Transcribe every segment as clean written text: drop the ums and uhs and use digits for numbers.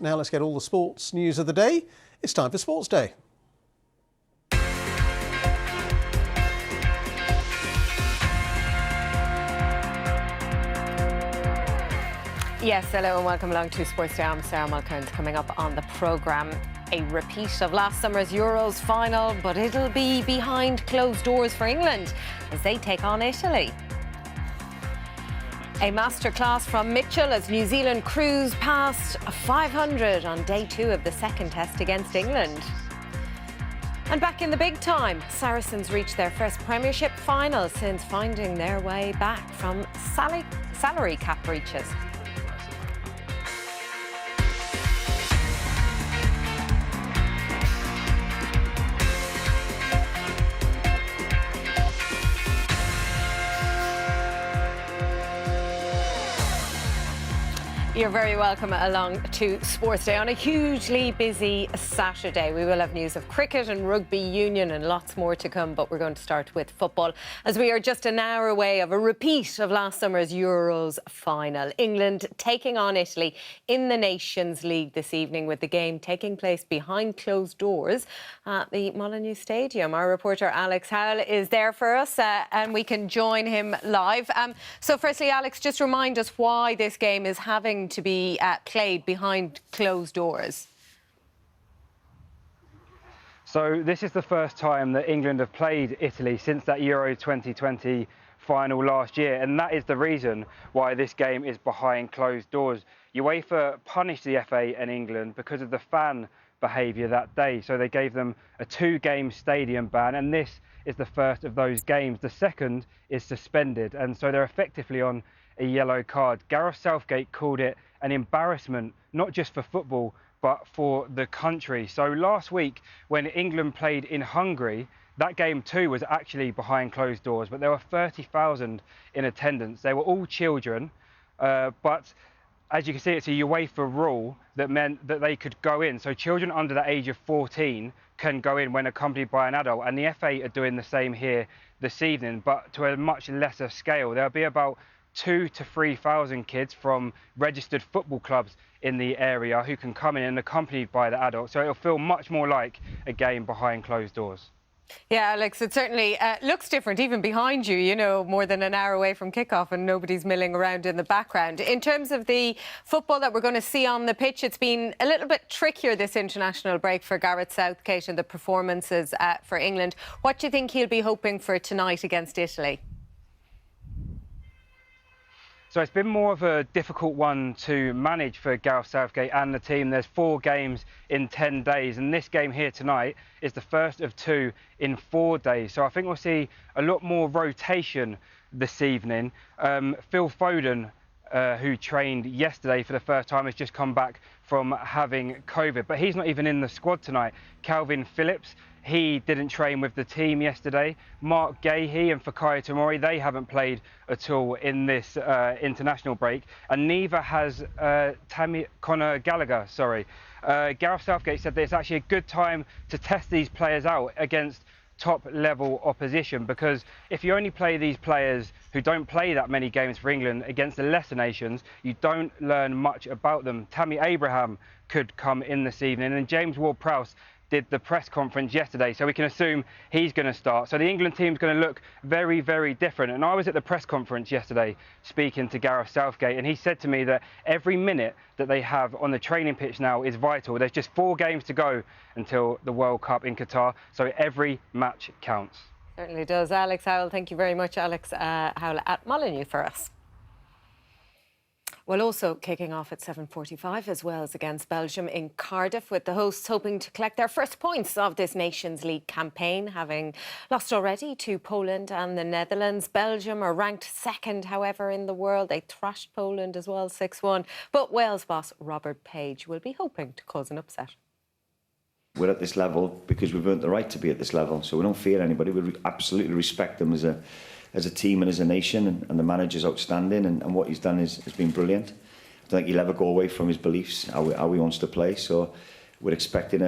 Now let's get all the sports news of the day. It's time for Sportsday. Yes, hello and welcome along to Sportsday. I'm Sarah Mulkerrins. Coming up on the programme, a repeat of last summer's Euros final, but it'll be behind closed doors for England as they take on Italy. A masterclass from Mitchell as New Zealand cruise past 500 on day 2 of the second test against England. And back in the big time, Saracens reached their first Premiership final since finding their way back from salary cap breaches. You're very welcome along to Sports Day on a hugely busy Saturday. We will have news of cricket and rugby union and lots more to come, but we're going to start with football as we are just an hour away of a repeat of last summer's Euros final. England taking on Italy in the Nations League this evening, with the game taking place behind closed doors at the Molyneux Stadium. Our reporter Alex Howell is there for us and we can join him live. So firstly, Alex, just remind us why this game is having to be played behind closed doors. So this is the first time that England have played Italy since that Euro 2020 final last year, and that is the reason why this game is behind closed doors. UEFA punished the FA and England because of the fan behaviour that day, so they gave them a 2-game stadium ban, and this is the first of those games. The second is suspended, and so they're effectively on a yellow card. Gareth Southgate called it an embarrassment, not just for football, but for the country. So last week, when England played in Hungary, that game too was actually behind closed doors, but there were 30,000 in attendance. They were all children, but as you can see, it's a UEFA rule that meant that they could go in. So children under the age of 14 can go in when accompanied by an adult, and the FA are doing the same here this evening, but to a much lesser scale. There'll be about 2,000 to 3,000 kids from registered football clubs in the area who can come in and accompanied by the adults. So it'll feel much more like a game behind closed doors. Yeah, Alex, it certainly looks different, even behind you, you know, more than an hour away from kickoff and nobody's milling around in the background. In terms of the football that we're going to see on the pitch, it's been a little bit trickier this international break for Gareth Southgate and the performances for England. What do you think he'll be hoping for tonight against Italy? So it's been more of a difficult one to manage for Gareth Southgate and the team. There's 4 games in 10 days, and this game here tonight is the first of 2 in 4 days. So I think we'll see a lot more rotation this evening. Phil Foden, who trained yesterday for the first time, has just come back from having COVID, but he's not even in the squad tonight. Calvin Phillips, he didn't train with the team yesterday. Mark Gahey and Fikayo Tomori, they haven't played at all in this international break. And neither has Conor Gallagher, Gareth Southgate said that it's actually a good time to test these players out against top-level opposition, because if you only play these players who don't play that many games for England against the lesser nations, you don't learn much about them. Tammy Abraham could come in this evening, and James Ward-Prowse did the press conference yesterday, so we can assume he's going to start. So the England team's going to look very, very different. And I was at the press conference yesterday speaking to Gareth Southgate, and he said to me that every minute that they have on the training pitch now is vital. There's just 4 games to go until the World Cup in Qatar, so every match counts. Certainly does. Alex Howell, thank you very much, Alex Howell at Molyneux for us. Well, also kicking off at 7:45 as well as against Belgium in Cardiff, with the hosts hoping to collect their first points of this Nations League campaign, having lost already to Poland and the Netherlands. Belgium are ranked 2nd, however, in the world. They thrashed Poland as well, 6-1. But Wales boss Robert Page will be hoping to cause an upset. We're at this level because we've earned the right to be at this level, so we don't fear anybody. We absolutely respect them as a team and as a nation, and the manager's outstanding, and what he's done has been brilliant. I don't think he'll ever go away from his beliefs, how he wants to play, so we're expecting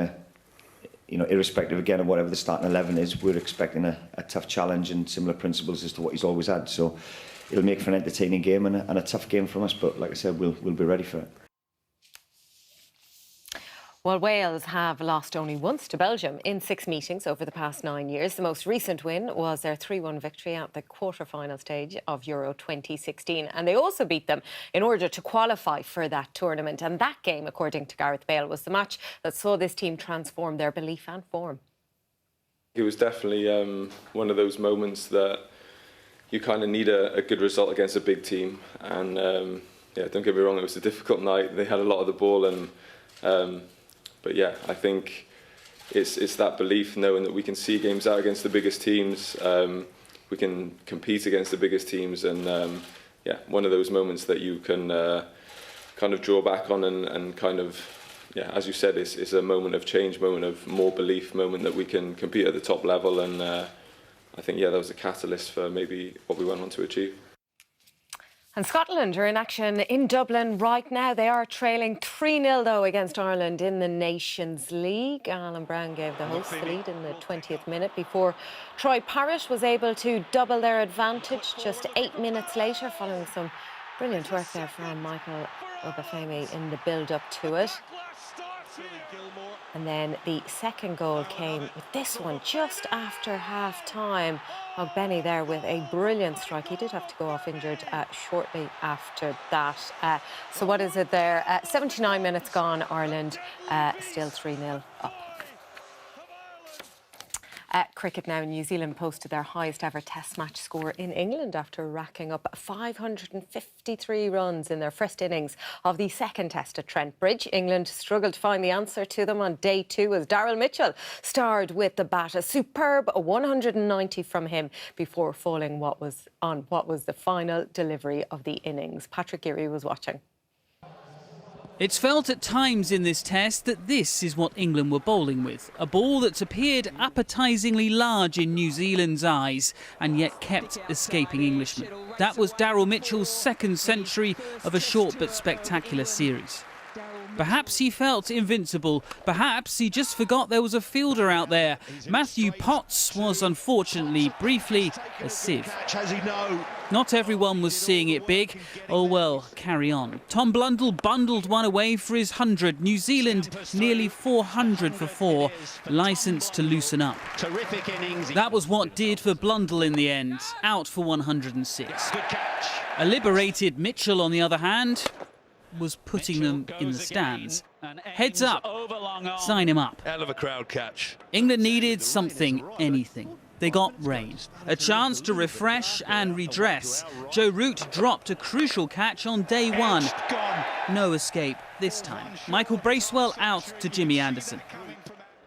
irrespective again of whatever the starting 11 is, we're expecting a tough challenge and similar principles as to what he's always had, so it'll make for an entertaining game and a tough game from us, but like I said, we'll be ready for it. Well, Wales have lost only once to Belgium in 6 meetings over the past 9 years. The most recent win was their 3-1 victory at the quarter-final stage of Euro 2016. And they also beat them in order to qualify for that tournament. And that game, according to Gareth Bale, was the match that saw this team transform their belief and form. It was definitely one of those moments that you kind of need a good result against a big team. And yeah, don't get me wrong, it was a difficult night. They had a lot of the ball but yeah, I think it's that belief, knowing that we can see games out against the biggest teams, we can compete against the biggest teams, and yeah, one of those moments that you can kind of draw back on and kind of, yeah, as you said, it's a moment of change, moment of more belief, moment that we can compete at the top level, and I think, yeah, that was a catalyst for maybe what we went on to achieve. And Scotland are in action in Dublin right now. They are trailing 3-0 though against Ireland in the Nations League. Alan Brown gave the hosts the lead in the 20th minute before Troy Parrott was able to double their advantage just 8 minutes later, following some brilliant work there from Michael Obafemi in the build-up to it. And then the second goal came with this one just after half-time. Benny there with a brilliant strike. He did have to go off injured shortly after that. So what is it there? 79 minutes gone, Ireland still 3-0 up. Cricket now, New Zealand posted their highest ever test match score in England after racking up 553 runs in their first innings of the second test at Trent Bridge. England struggled to find the answer to them on day 2 as Daryl Mitchell starred with the bat. A superb 190 from him before falling what was the final delivery of the innings. Patrick Geary was watching. It's felt at times in this test that this is what England were bowling with. A ball that's appeared appetisingly large in New Zealand's eyes and yet kept escaping Englishmen. That was Daryl Mitchell's second century of a short but spectacular series. Perhaps he felt invincible. Perhaps he just forgot there was a fielder out there. Matthew Potts was unfortunately briefly a sieve. Not everyone was seeing it big. Oh well, carry on. Tom Blundell bundled one away for his 100. New Zealand nearly 400 for 4. Licence to loosen up. That was what did for Blundell in the end. Out for 106. A liberated Mitchell, on the other hand, was putting them in the stands. Heads up, sign him up. Hell of a crowd catch. England needed something, anything. They got rain. A chance to refresh and redress. Joe Root dropped a crucial catch on day 1. No escape this time. Michael Bracewell out to Jimmy Anderson.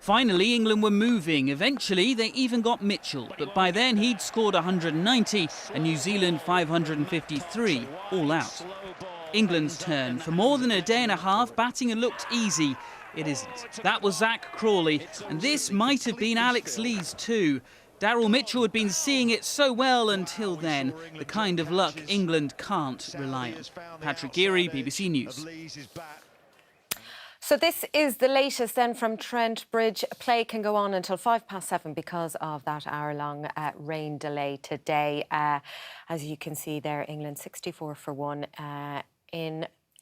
Finally, England were moving. Eventually, they even got Mitchell. But by then, he'd scored 190 and New Zealand 553, all out. England's turn. For more than a day and a half, batting had looked easy. It isn't. That was Zach Crawley, and this might have been Alex Lees too. Daryl Mitchell had been seeing it so well until then, the kind of luck England can't rely on. Patrick Geary, BBC News. So this is the latest then from Trent Bridge. Play can go on until 7:05 because of that hour-long rain delay today. As you can see there, England 64 for 1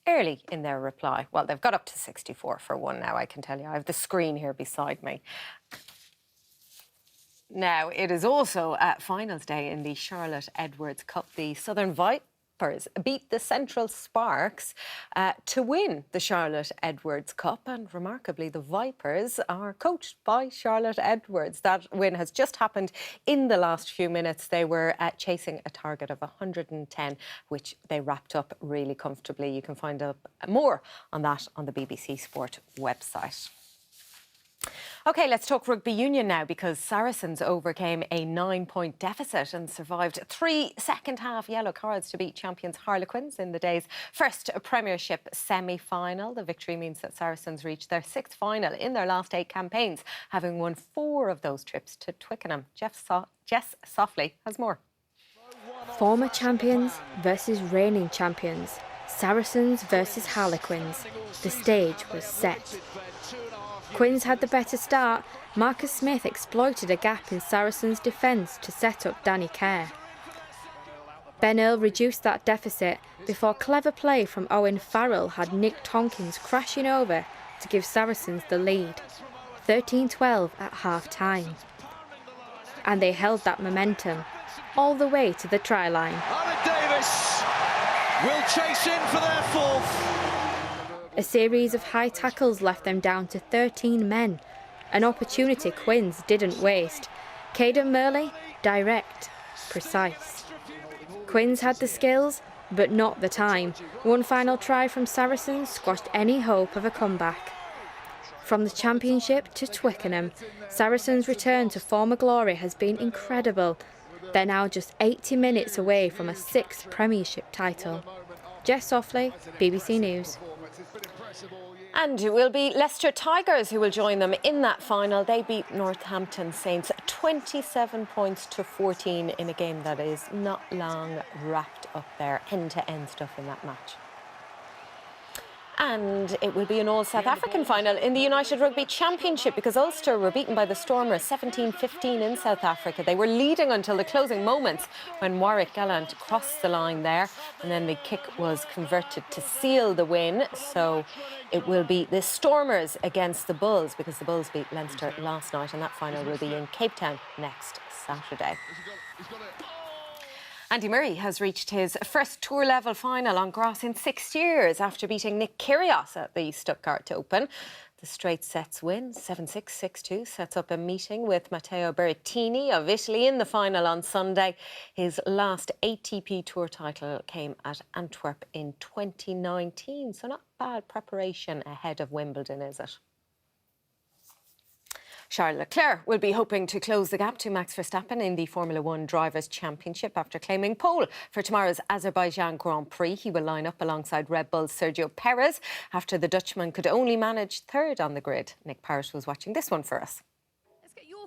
early in their reply. Well, they've got up to 64 for 1 now, I can tell you. I have the screen here beside me. Now, it is also finals day in the Charlotte Edwards Cup. The Southern Vipers beat the Central Sparks to win the Charlotte Edwards Cup, and remarkably the Vipers are coached by Charlotte Edwards. That win has just happened in the last few minutes. They were chasing a target of 110, which they wrapped up really comfortably. You can find out more on that on the BBC Sport website. OK, let's talk rugby union now, because Saracens overcame a 9-point deficit and survived 3 second-half yellow cards to beat champions Harlequins in the day's first Premiership semi-final. The victory means that Saracens reached their 6th final in their last 8 campaigns, having won 4 of those trips to Twickenham. Jess Softly has more. Former champions versus reigning champions. Saracens versus Harlequins. The stage was set. Quins had the better start. Marcus Smith exploited a gap in Saracens' defence to set up Danny Kerr. Ben Earl reduced that deficit before clever play from Owen Farrell had Nick Tompkins crashing over to give Saracens the lead, 13-12 at half-time. And they held that momentum all the way to the try line. Davis will chase in for their fourth. A series of high tackles left them down to 13 men, an opportunity Quins didn't waste. Caden Murley, direct, precise. Quins had the skills, but not the time. One final try from Saracens squashed any hope of a comeback. From the Championship to Twickenham, Saracens' return to former glory has been incredible. They're now just 80 minutes away from a 6th Premiership title. Jess Softly, BBC News. And it will be Leicester Tigers who will join them in that final. They beat Northampton Saints 27 points to 14 in a game that is not long wrapped up there. End-to-end stuff in that match. And it will be an all-South African final in the United Rugby Championship because Ulster were beaten by the Stormers 17-15 in South Africa. They were leading until the closing moments when Warwick Gallant crossed the line there, and then the kick was converted to seal the win. So it will be the Stormers against the Bulls because the Bulls beat Leinster last night, and that final will be in Cape Town next Saturday. Andy Murray has reached his first tour-level final on grass in 6 years after beating Nick Kyrgios at the Stuttgart Open. The straight sets win, 7-6, 6-2, sets up a meeting with Matteo Berrettini of Italy in the final on Sunday. His last ATP Tour title came at Antwerp in 2019, so not bad preparation ahead of Wimbledon, is it? Charles Leclerc will be hoping to close the gap to Max Verstappen in the Formula One Drivers' Championship after claiming pole for tomorrow's Azerbaijan Grand Prix. He will line up alongside Red Bull's Sergio Perez after the Dutchman could only manage third on the grid. Nick Parrott was watching this one for us.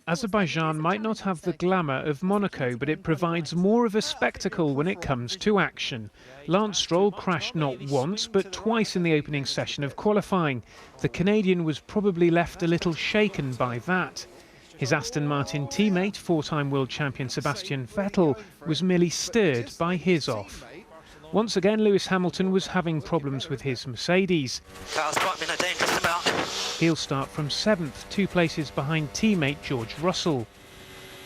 Azerbaijan might not have the glamour of Monaco, but it provides more of a spectacle when it comes to action. Lance Stroll crashed not once, but twice in the opening session of qualifying. The Canadian was probably left a little shaken by that. His Aston Martin teammate, four-time world champion Sebastian Vettel, was merely stirred by his off. Once again, Lewis Hamilton was having problems with his Mercedes. Car's quite been a dangerous spell. He'll start from 7th, 2 places behind teammate George Russell.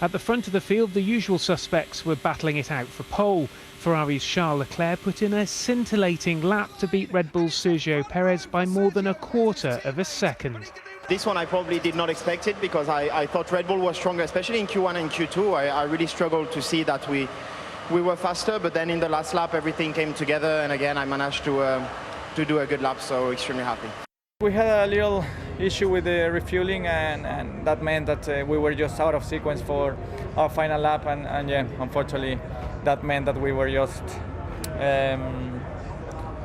At the front of the field, the usual suspects were battling it out for pole. Ferrari's Charles Leclerc put in a scintillating lap to beat Red Bull's Sergio Perez by more than a quarter of a second. This one I probably did not expect it because I thought Red Bull was stronger, especially in Q1 and Q2. I really struggled to see that we were faster, but then in the last lap everything came together, and again I managed to do a good lap, so extremely happy. We had a little issue with the refueling, and that meant that we were just out of sequence for our final lap, and yeah, unfortunately that meant that we were just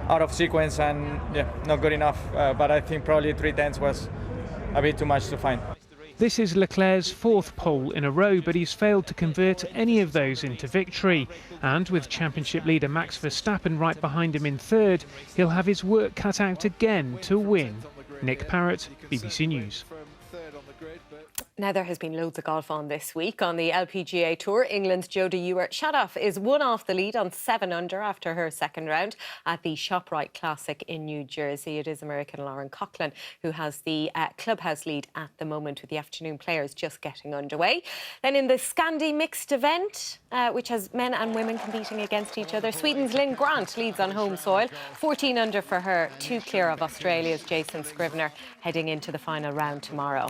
out of sequence and yeah, not good enough, but I think probably 3/10 was a bit too much to find. This is Leclerc's 4th pole in a row, but he's failed to convert any of those into victory. And with championship leader Max Verstappen right behind him in 3rd, he'll have his work cut out again to win. Nick Parrott, BBC News. Now, there has been loads of golf on this week. On the LPGA Tour, England's Jodie Ewart-Shatoff is one off the lead on 7 under after her second round at the ShopRite Classic in New Jersey. It is American Lauren Coughlin who has the clubhouse lead at the moment, with the afternoon players just getting underway. Then in the Scandi mixed event, which has men and women competing against each other, Sweden's Lynn Grant leads on home soil, 14 under for her, 2 clear of Australia's Jason Scrivener, heading into the final round tomorrow.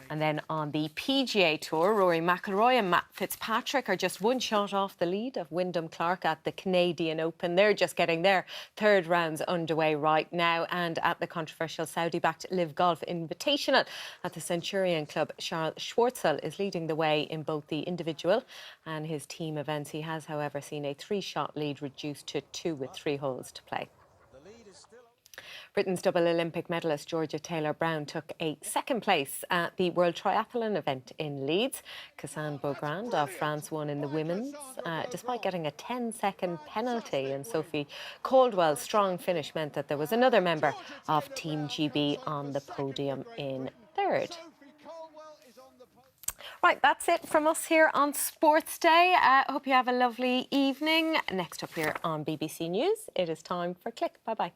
And then on the PGA Tour, Rory McIlroy and Matt Fitzpatrick are just 1 shot off the lead of Wyndham Clark at the Canadian Open. They're just getting their 3rd rounds underway right now. And at the controversial Saudi-backed Live Golf Invitational at the Centurion Club, Charles Schwartzel is leading the way in both the individual and his team events. He has, however, seen a 3-shot lead reduced to 2 with 3 holes to play. Britain's double Olympic medalist Georgia Taylor-Brown took a 2nd place at the World Triathlon event in Leeds. Cassandre Beaugrand of France won in the women's, despite getting a 10-second penalty. And Sophie Caldwell's strong finish meant that there was another member of Team GB on the podium in 3rd. Right, that's it from us here on Sports Day. Hope you have a lovely evening. Next up here on BBC News, it is time for Click. Bye-bye.